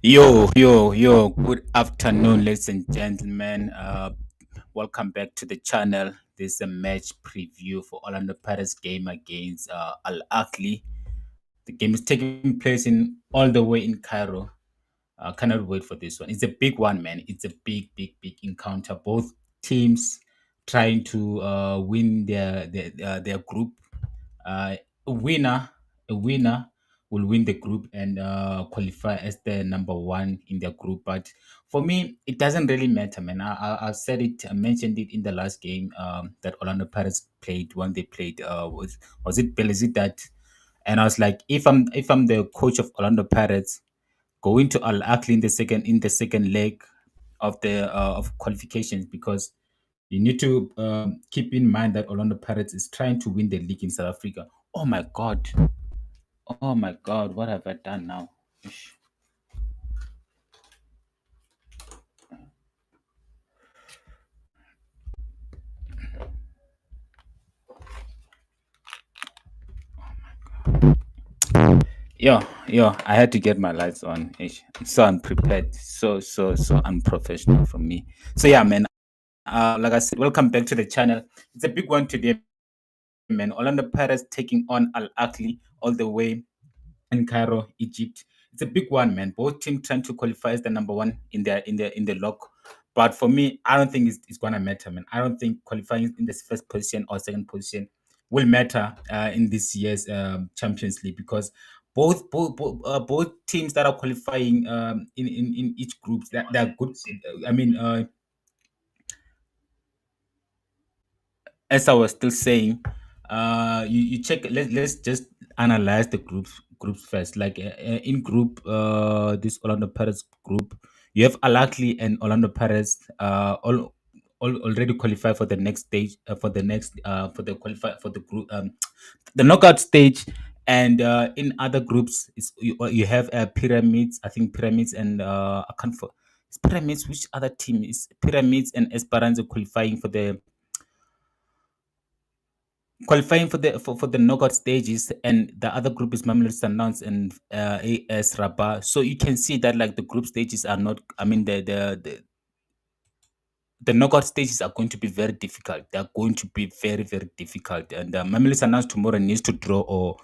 Yo, good afternoon, ladies and gentlemen. Welcome back to the channel. This is a match preview for Orlando Pirates game against Al Ahly. The game is taking place in all the way in Cairo. Cannot wait for this one. It's a big one, man. It's a big encounter. Both teams trying to win their group. A winner will win the group and qualify as the number one in their group. But for me, it doesn't really matter, man. I said it, I mentioned it in the last game that Orlando Pirates played when they played. Was it Belezidad? And I was like, if I'm the coach of Orlando Pirates, going to Al Ahly in the second leg of the of qualifications, because you need to keep in mind that Orlando Pirates is trying to win the league in South Africa. Oh my god! Oh my god! What have I done now? Ish. Yo, I had to get my lights on. Ish. I'm so unprepared, so unprofessional from me. So yeah, man. Like I said, welcome back to the channel. It's a big one today, man. Orlando Pirates taking on Al Ahly all the way in Cairo, Egypt. It's a big one, man. Both teams trying to qualify as the number one in the log. But for me, I don't think it's gonna matter, man. I don't think qualifying in the first position or second position will matter in this year's Champions League, because both teams that are qualifying in each group, they're good. I mean, as I was still saying, you check. Let's just analyze the groups first. Like in group, this Orlando Pirates group, you have Al Ahly and Orlando Pirates, all already qualified for the next stage, for the next for the qualify for the group, the knockout stage. And in other groups, you have Pyramids. I think Pyramids and I can't for. It's Pyramids. Which other team is Pyramids and Esperanza qualifying for the knockout stages, and the other group is Mamelodi Sundowns and AS Rabat. So you can see that like the group stages are not. I mean the knockout stages are going to be very difficult. They are going to be very difficult, and Mamelodi Sundowns tomorrow needs to draw or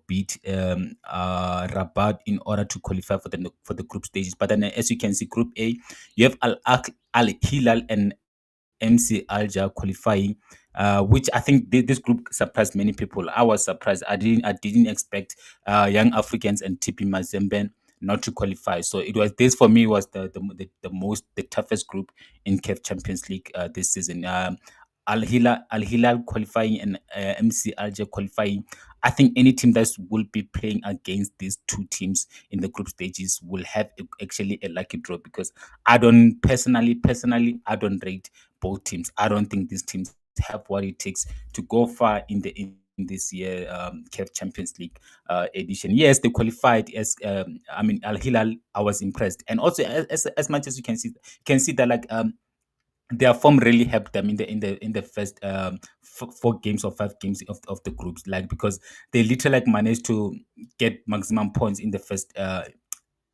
beat Rabat in order to qualify for the group stages. But then, as you can see, Group A, you have Al Hilal and MC Alger qualifying, which I think this group surprised many people. I was surprised. I didn't expect Young Africans and TP Mazembe not to qualify. So it was this for me was the toughest group in CAF Champions League this season. Al Hilal qualifying and MC Alger qualifying. I think any team that will be playing against these two teams in the group stages will have actually a lucky draw, because I don't personally I don't rate both teams. I don't think these teams have what it takes to go far in this year CAF Champions League edition. Yes, they qualified as I mean Al Hilal. I was impressed, and also as much as you can see that like their form really helped them in the first 4 games or 5 games of the groups, like because they literally like managed to get maximum points in the first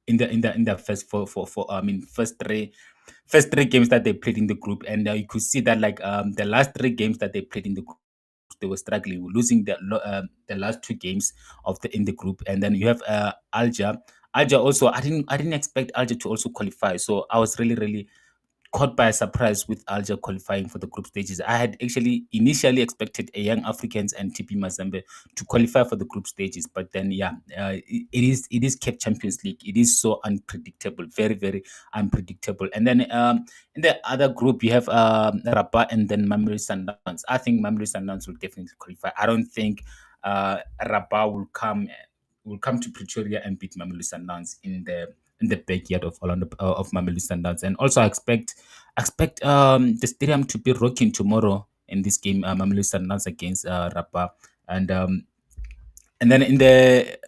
in the first four I mean first three games that they played in the group. And you could see that like the last 3 games that they played in the group, they were struggling, losing the last 2 games of the in the group. And then you have Alger also. I didn't expect Alger to also qualify, so I was really caught by a surprise with Alger qualifying for the group stages. I had actually initially expected a Young Africans and TP Mazembe to qualify for the group stages, but then it is CAF Champions League. It is so unpredictable, very unpredictable. And then in the other group you have Rabat and then Mamelodi Sundowns. I think Mamelodi Sundowns will definitely qualify. I don't think Rabat will come to Pretoria and beat Mamelodi Sundowns in the backyard of Orlando of Mamelodi Sundowns. And also I expect the stadium to be rocking tomorrow in this game, Mamelodi Sundowns against Rabat. And then in the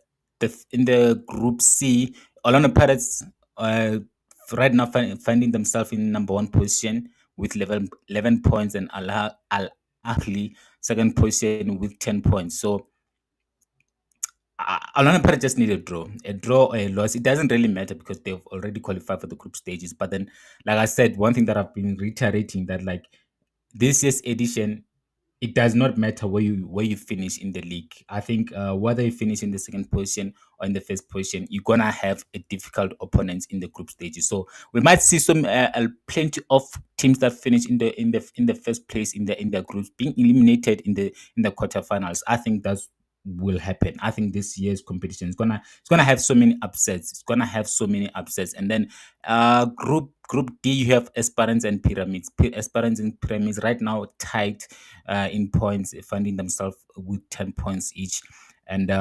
Group C, Orlando Pirates right now finding themselves in number 1 position with 11 points, and Al Ahly second position with 10 points. So Orlando Pirates just need a draw or a loss. It doesn't really matter because they've already qualified for the group stages. But then, like I said, one thing that I've been reiterating that like this year's edition, it does not matter where you finish in the league. I think whether you finish in the second position or in the first position, you're gonna have a difficult opponents in the group stages. So we might see some plenty of teams that finish in the first place in their groups being eliminated in the quarterfinals. I think that's will happen. I think this year's competition is gonna have so many upsets. It's gonna have so many upsets. And then group D, you have Esperance and Pyramids. Esperance and Pyramids right now tied in points, finding themselves with 10 points each. And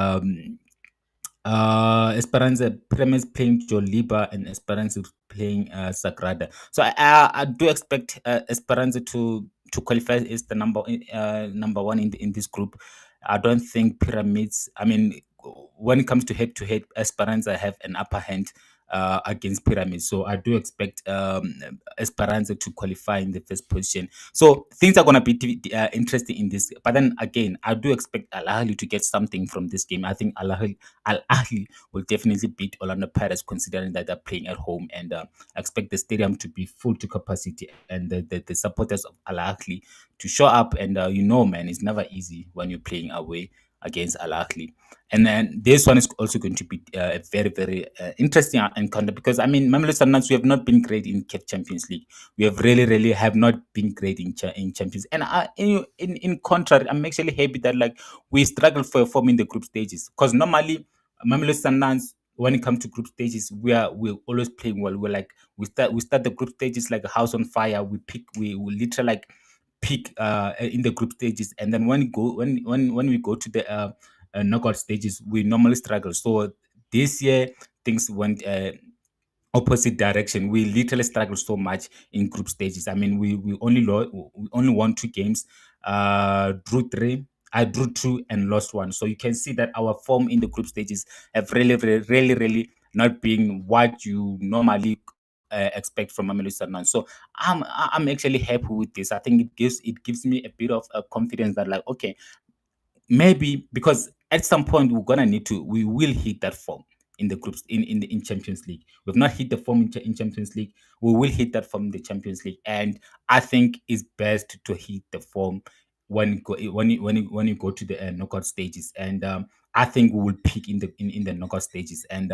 Esperanza Premise playing Joliba and Esperanza playing Sagrada. So I do expect Esperanza to qualify as the number one in this group. I don't think Pyramids. I mean, when it comes to head, Esperanza have an upper hand against Pyramids. So I do expect Esperanza to qualify in the first position. So things are going to be interesting in this. But then again, I do expect Al Ahly to get something from this game. I think Al Ahly will definitely beat Orlando Pirates, considering that they're playing at home, and I expect the stadium to be full to capacity, and the supporters of Al Ahly to show up. And man, it's never easy when you're playing away against Al Ahly. And then this one is also going to be a very, very interesting encounter because, I mean, Mamelodi Sundowns, we have not been great in CAF Champions League. We have really, really have not been great in Champions. And in contrary, I'm actually happy that like we struggle for a form in the group stages because normally Mamelodi Sundowns, when it comes to group stages, we're always playing well. We start the group stages like a house on fire. We literally like peak in the group stages, and then when we go to the knockout stages, we normally struggle. So this year things went opposite direction. We literally struggled so much in group stages. I mean, we only won 2 games, drew 3. I drew 2 and lost 1. So you can see that our form in the group stages have really, really, really, really not been what you normally expect from Mamelodi Sundowns. So I'm actually happy with this. I think it gives me a bit of confidence that like okay, maybe because at some point we will hit that form in the groups in Champions League. We've not hit the form in Champions League. We will hit that form in the Champions League, and I think it's best to hit the form when you go to the knockout stages. And I think we will peak in the knockout stages. And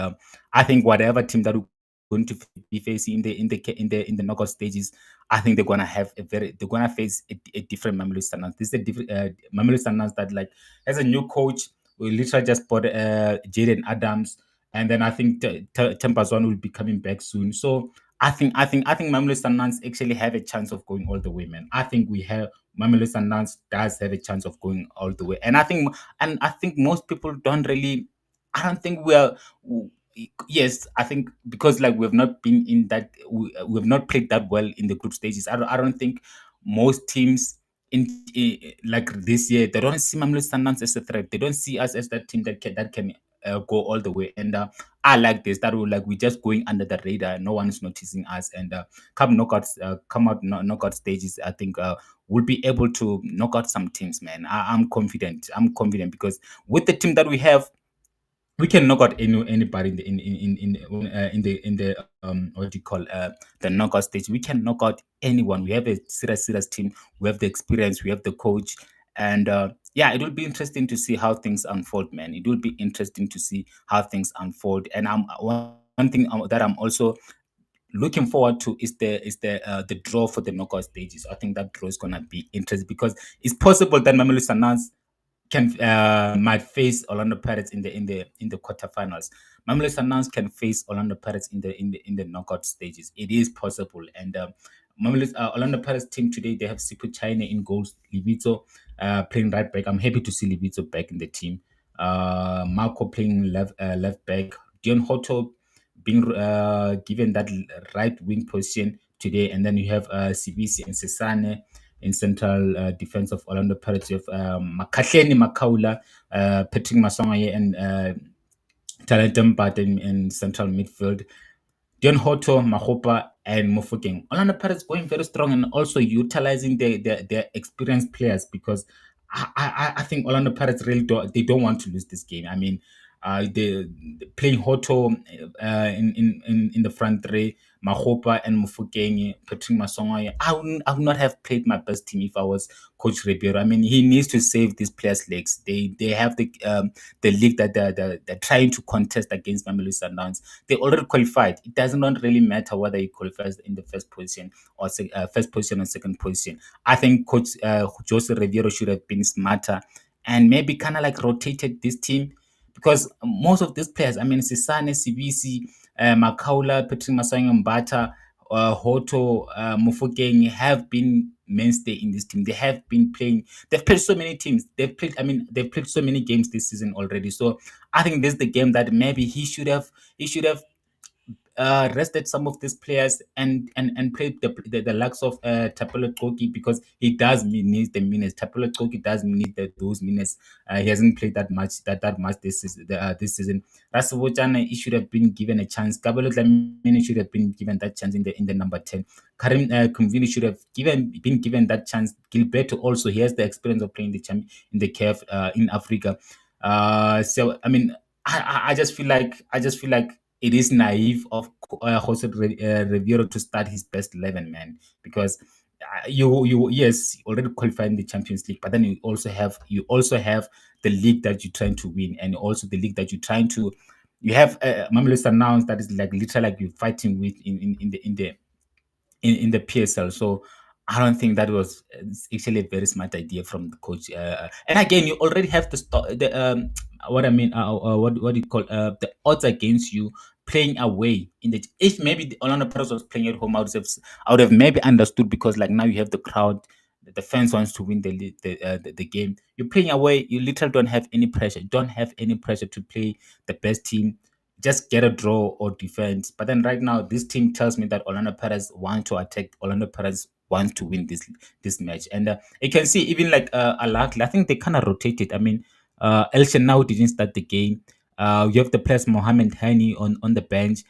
I think whatever team that we're going to be facing in the knockout stages, I think they're gonna face a different Mamelodi Sundowns. This is a different Mamelodi Sundowns that like as a new coach, we literally just bought Jaden Adams, and then I think Themba Zwane will be coming back soon. So I think Mamelodi Sundowns actually have a chance of going all the way, man. I think Mamelodi Sundowns does have a chance of going all the way, and I think most people don't really. I don't think we are. Yes, I think because like we've not been in that, we've not played that well in the group stages. I don't think most teams in like this year, they don't see Mamelodi Sundowns as a threat. They don't see us as that team that can go all the way. And I like this. That will like we're just going under the radar. No one is noticing us. And knockout stages. I think we'll be able to knock out some teams, man. I'm confident. I'm confident because with the team that we have, we can knock out anybody in the what do you call the knockout stage. We can knock out anyone. We have a serious team. We have the experience. We have the coach, and yeah, it will be interesting to see how things unfold, man. It will be interesting to see how things unfold. And one thing that I'm also looking forward to is the draw for the knockout stages. I think that draw is gonna be interesting because it's possible that Mamelodi Sundowns can might face Orlando Pirates in the quarterfinals. Mamelodi Sundowns can face Orlando Pirates in the knockout stages. It is possible. And Orlando Pirates team today, they have Sipu China in goals, Libito playing right back. I'm happy to see Libito back in the team. Marco playing left back. Dion Hotto being given that right wing position today, and then you have CBC and Sesane in central defense of Orlando Pirates. You have Makahleni Makaula, Patrick Masongaye, and Talent Themba in central midfield. Dion Hotto, Mahopa, and MOFOKENG. Orlando Pirates going very strong and also utilizing their experienced players because I think Orlando Pirates really don't want to lose this game. I mean, the playing HOTTO in the front three, Magopa and Mofokeng, Patrick Masongoye. I would not have played my best team if I was Coach Ribeiro. I mean, he needs to save these players' legs. They have the league that they're trying to contest against Mamelodi Sundowns. They already qualified. It does not really matter whether he qualifies in the first position or first position or second position. I think Coach Jose Ribeiro should have been smarter and maybe kind of like rotated this team, because most of these players, I mean, Sisane, Sibisi, Makaula, Patrick Masang Mbata, HOTTO, Mofokeng have been mainstay in this team. They have been playing. They've played so many teams. They've played. I mean, they've played so many games this season already. So I think this is the game that maybe he should have. He should have rested some of these players and played the likes of Tapelo Tsoki, because he does need the minutes. Tapelo Tsoki does need those minutes. He hasn't played that much this season. Rasibojana, he should have been given a chance. Kabelo Dlamini should have been given that chance in the number 10. Karim Kumvini should have been given that chance. Gilberto also, he has the experience of playing the champ in the CAF in Africa. So I mean, I just feel like it is naive of Jose Ribeiro to start his best 11, man, because you yes, you already qualified in the Champions League, but then you also have the league that you're trying to win, and also the league that you're trying to. You have Mamelodi Sundowns that is like literally like you're fighting with in the PSL. So I don't think that was actually a very smart idea from the coach. And again, you already have what I mean, what do you call the odds against you playing away in the. If maybe the Orlando Pirates was playing at home, I would have maybe understood, because like now you have the crowd. The fans wants to win the game. You're playing away. You literally don't have any pressure. You don't have any pressure to play the best team, just get a draw or defend. But then right now, this team tells me that Orlando Pirates want to attack. Orlando Pirates wants to win this match, and you can see even like Al-Ahly, I think they kind of rotated. I mean, El Shenau didn't start the game. You have the players Mohamed Hani on the bench,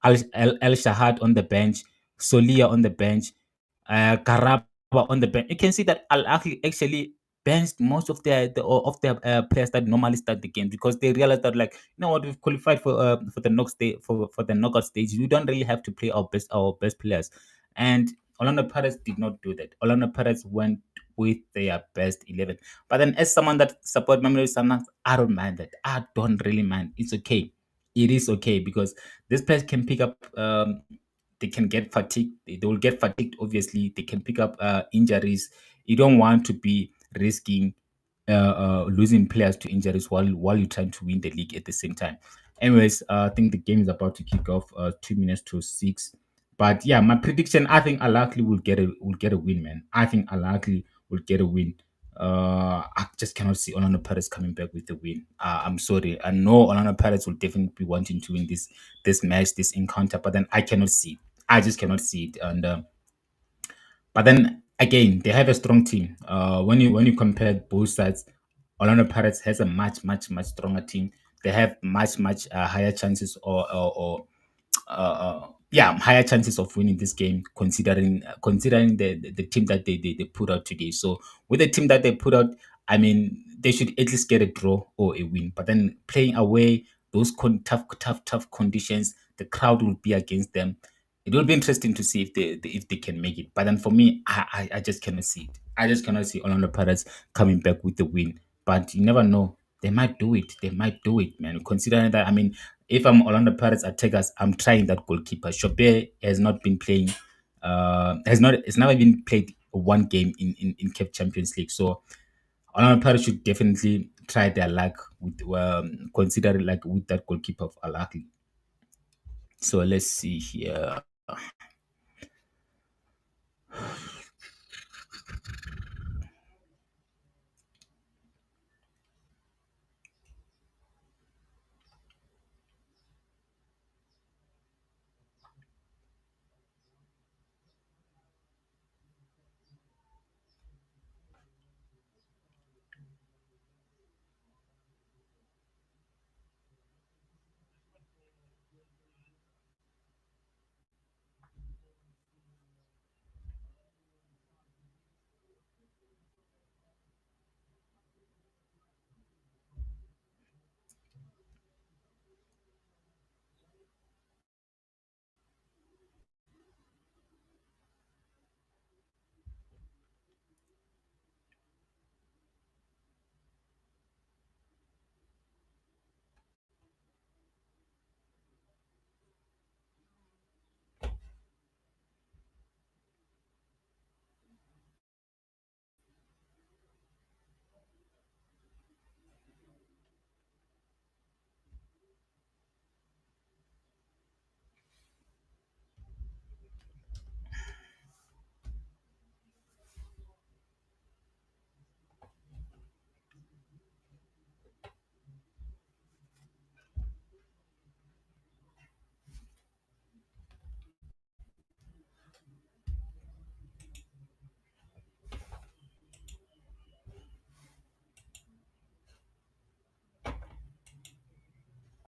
El Shahad on the bench, Solia on the bench, Karaba on the bench. You can see that Al Ahly actually benched most of their players that normally start the game, because they realized that, like, you know what, we've qualified for the next day for the knockout stage. We don't really have to play our best players, and Orlando Pirates did not do that. Orlando Pirates went with their best 11. But then, as someone that support Mamelodi Sundowns, I don't mind that. I don't really mind. It's okay. It is okay, because this players can pick up. They can get fatigued. They will get fatigued. Obviously, they can pick up injuries. You don't want to be risking losing players to injuries while you're trying to win the league at the same time. Anyways, I think the game is about to kick off. 2 minutes to 6. But yeah, my prediction, I think Al-Ahly will get a win, man. I think Al-Ahly will get a win. I just cannot see Orlando Pirates coming back with the win. I'm sorry. I know Orlando Pirates will definitely be wanting to win this match, this encounter, but then I cannot see it. I just cannot see it. And but then again, they have a strong team. When you compare both sides, Orlando Pirates has a much stronger team. They have much higher chances higher chances of winning this game, considering the team that they put out today. So with the team that they put out, I mean, they should at least get a draw or a win. But then playing away, those tough conditions, the crowd will be against them. It will be interesting to see if they can make it. But then for me, I just cannot see it. I just cannot see Orlando Pirates coming back with the win. But you never know. They might do it. They might do it, man. Considering that, I mean, if I'm Orlando Pirates attackers, I'm trying that goalkeeper. Chope has not been playing. Has never been played one game in CAF Champions League. So Orlando Pirates should definitely try their luck with consider like with that goalkeeper of Al Ahly. So let's see here.